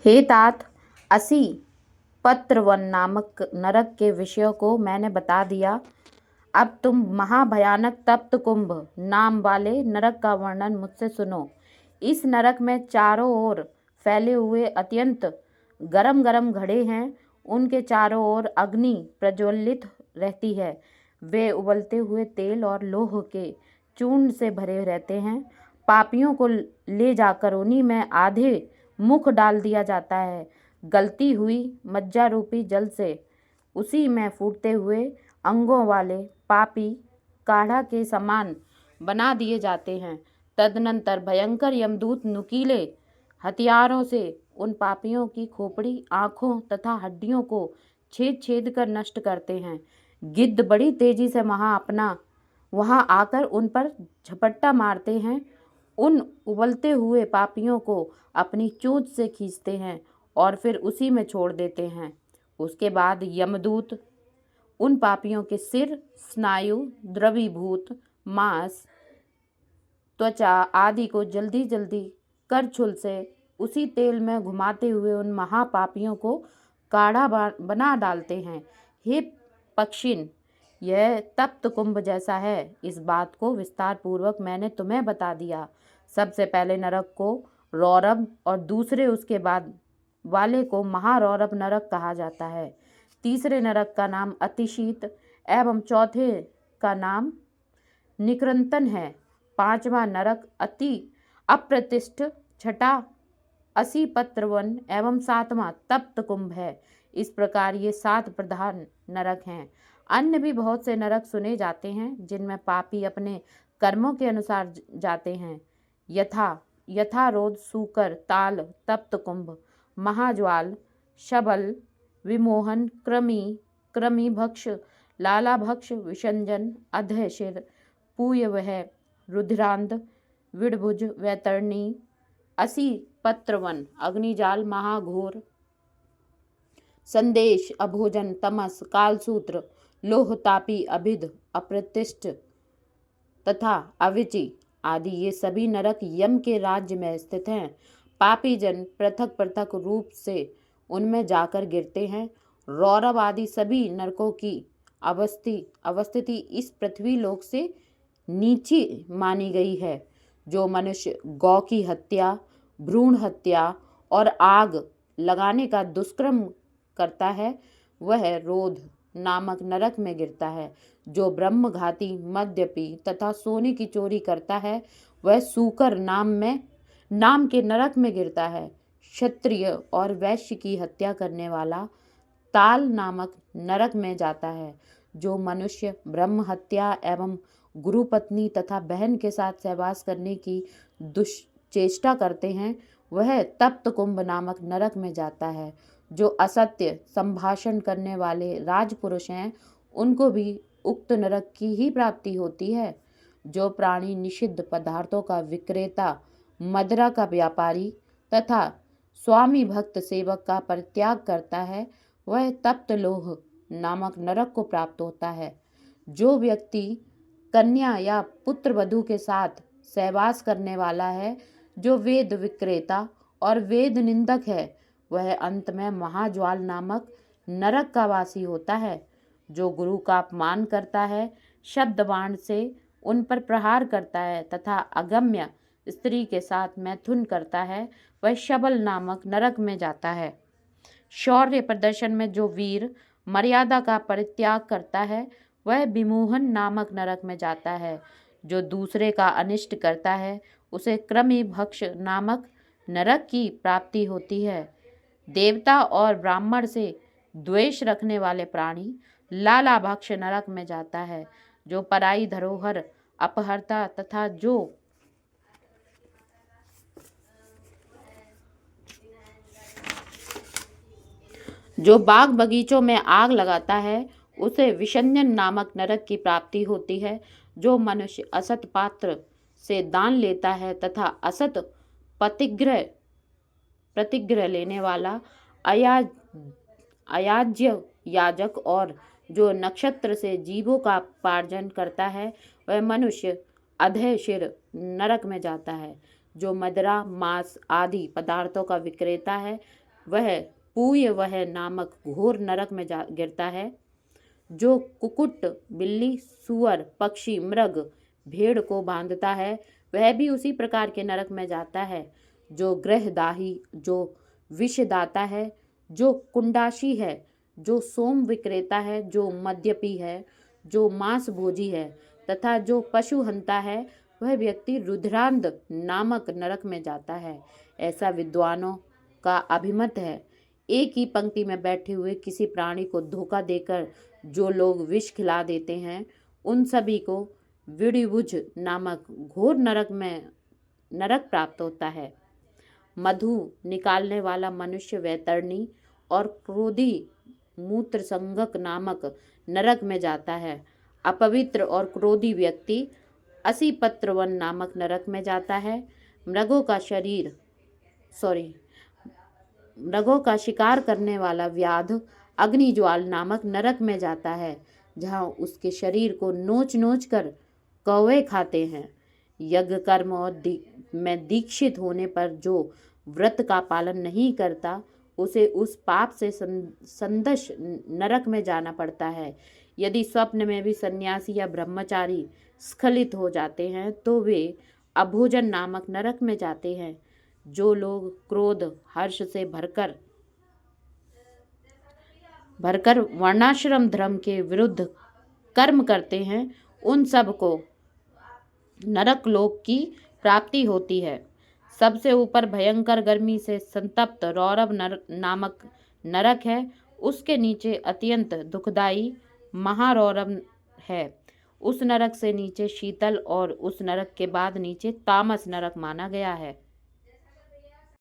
हे तात, असी पत्रवन नामक नरक के विषयों को मैंने बता दिया। अब तुम महाभयानक तप्त कुंभ नाम वाले नरक का वर्णन मुझसे सुनो। इस नरक में चारों ओर फैले हुए अत्यंत गरम गरम घड़े हैं। उनके चारों ओर अग्नि प्रज्वलित रहती है। वे उबलते हुए तेल और लोह के चूर्ण से भरे रहते हैं। पापियों को ले जाकर उन्हीं में आधे मुख डाल दिया जाता है। गलती हुई मज्जा रूपी जल से उसी में फूटते हुए अंगों वाले पापी काढ़ा के समान बना दिए जाते हैं। तदनंतर भयंकर यमदूत नुकीले हथियारों से उन पापियों की खोपड़ी, आँखों तथा हड्डियों को छेद छेद कर नष्ट करते हैं। गिद्ध बड़ी तेजी से वहां आकर उन पर झपट्टा मारते हैं। उन उबलते हुए पापियों को अपनी चोंच से खींचते हैं और फिर उसी में छोड़ देते हैं। उसके बाद यमदूत उन पापियों के सिर, स्नायु, द्रवीभूत मांस, त्वचा आदि को जल्दी जल्दी करछुल से उसी तेल में घुमाते हुए उन महापापियों को काढ़ा बना डालते हैं। हे पक्षिन, यह तप्त कुंभ जैसा है। इस बात को विस्तार पूर्वक मैंने तुम्हें बता दिया। सबसे पहले नरक को रौरव और दूसरे उसके बाद वाले को महारौरव नरक कहा जाता है। तीसरे नरक का नाम अतिशीत एवं चौथे का नाम निकृंतन है। पांचवा नरक अति अप्रतिष्ठ, छठा असी पत्रवन एवं सातवां तप्त कुंभ है। इस प्रकार ये 7 प्रधान नरक हैं। अन्य भी बहुत से नरक सुने जाते हैं जिनमें पापी अपने कर्मों के अनुसार जाते हैं। यथारोध, सूकर, ताल, तप्त कुंभ, महाज्वाल, शबल, विमोहन, कृमि भक्ष, लाला भक्ष, विसंजन, अधशिर, पूयवह, रुधिरांध, विड़भुज, वैतरणी, असी पत्रवन, अग्निजाल, महाघोर, संदेश, अभोजन, तमस, कालसूत्र, लोहतापी, अभिद, अप्रतिष्ठ तथा अविचि आदि ये सभी नरक यम के राज्य में स्थित हैं। पापी जन पृथक पृथक रूप से उनमें जाकर गिरते हैं। रौरव आदि सभी नरकों की अवस्थिति इस पृथ्वी लोक से नीची मानी गई है। जो मनुष्य गौ की हत्या, भ्रूण हत्या और आग लगाने का दुष्कर्म करता है वह रोध नामक नरक में गिरता है। जो ब्रह्मघाती, मद्यपी तथा सोने की चोरी करता है वह सूकर नाम के नरक में गिरता है। क्षत्रिय और वैश्य की हत्या करने वाला ताल नामक नरक में जाता है। जो मनुष्य ब्रह्म हत्या एवं गुरु पत्नी तथा बहन के साथ सहवास करने की दुष्चेष्टा करते हैं वह तप्त कुंभ नामक नरक में जाता है। जो असत्य संभाषण करने वाले राजपुरुष हैं उनको भी उक्त नरक की ही प्राप्ति होती है। जो प्राणी निषिद्ध पदार्थों का विक्रेता, मदिरा का व्यापारी तथा स्वामी भक्त सेवक का परित्याग करता है वह तप्त लोह नामक नरक को प्राप्त होता है। जो व्यक्ति कन्या या पुत्र वधू के साथ सहवास करने वाला है, जो वेद विक्रेता और वेद निंदक है वह अंत में महाज्वाल नामक नरक का वासी होता है। जो गुरु का अपमान करता है, शब्द बाण से उन पर प्रहार करता है तथा अगम्य स्त्री के साथ मैथुन करता है वह शबल नामक नरक में जाता है। शौर्य प्रदर्शन में जो वीर मर्यादा का परित्याग करता है वह विमोहन नामक नरक में जाता है। जो दूसरे का अनिष्ट करता है उसे कृमि भक्ष नामक नरक की प्राप्ति होती है। देवता और ब्राह्मण से द्वेष रखने वाले प्राणी लाला भक्ष नरक में जाता है। जो पराई धरोहर अपहरता तथा जो बाग बगीचों में आग लगाता है उसे विसंजन नामक नरक की प्राप्ति होती है। जो मनुष्य असत पात्र से दान लेता है तथा असत प्रतिग्रह लेने वाला अयाज्य याजक और जो नक्षत्र से जीवों का पार्जन करता है वह मनुष्य अधशिर नरक में जाता है। जो मदिरा, मांस आदि पदार्थों का विक्रेता है वह पूय वह नामक घोर नरक में जा गिरता है। जो कुकुट, बिल्ली, सुअर, पक्षी, मृग, भेड़ को बांधता है वह भी उसी प्रकार के नरक में जाता है। जो ग्रहदाही, जो विषदाता है, जो कुंडाशी है, जो सोम विक्रेता है, जो मद्यपी है, जो मांस भोजी है तथा जो पशु हंता है वह व्यक्ति रुद्रांध नामक नरक में जाता है। ऐसा विद्वानों का अभिमत है। एक ही पंक्ति में बैठे हुए किसी प्राणी को धोखा देकर जो लोग विष खिला देते हैं उन सभी को विडिभुज नामक घोर नरक प्राप्त होता है। मधु निकालने वाला मनुष्य वैतरणी और क्रोधी मूत्र संगक नामक नरक में जाता है। अपवित्र और क्रोधी व्यक्ति असीपत्रवन नामक नरक में जाता है। मृगों का शिकार करने वाला व्याध अग्निज्वाल नामक नरक में जाता है, जहाँ उसके शरीर को नोच नोच कर कौवे खाते हैं। यज्ञ कर्म में दीक्षित होने पर जो व्रत का पालन नहीं करता उसे उस पाप से संदश नरक में जाना पड़ता है। यदि स्वप्न में भी सन्यासी या ब्रह्मचारी स्खलित हो जाते हैं तो वे अभोजन नामक नरक में जाते हैं। जो लोग क्रोध हर्ष से भरकर वर्णाश्रम धर्म के विरुद्ध कर्म करते हैं उन सब को नरक लोक की प्राप्ति होती है। सबसे ऊपर भयंकर गर्मी से संतप्त रौरव नामक नरक है। उसके नीचे अत्यंत दुखदायी महारौरव है। उस नरक से नीचे शीतल और उस नरक के बाद नीचे तामस नरक माना गया है।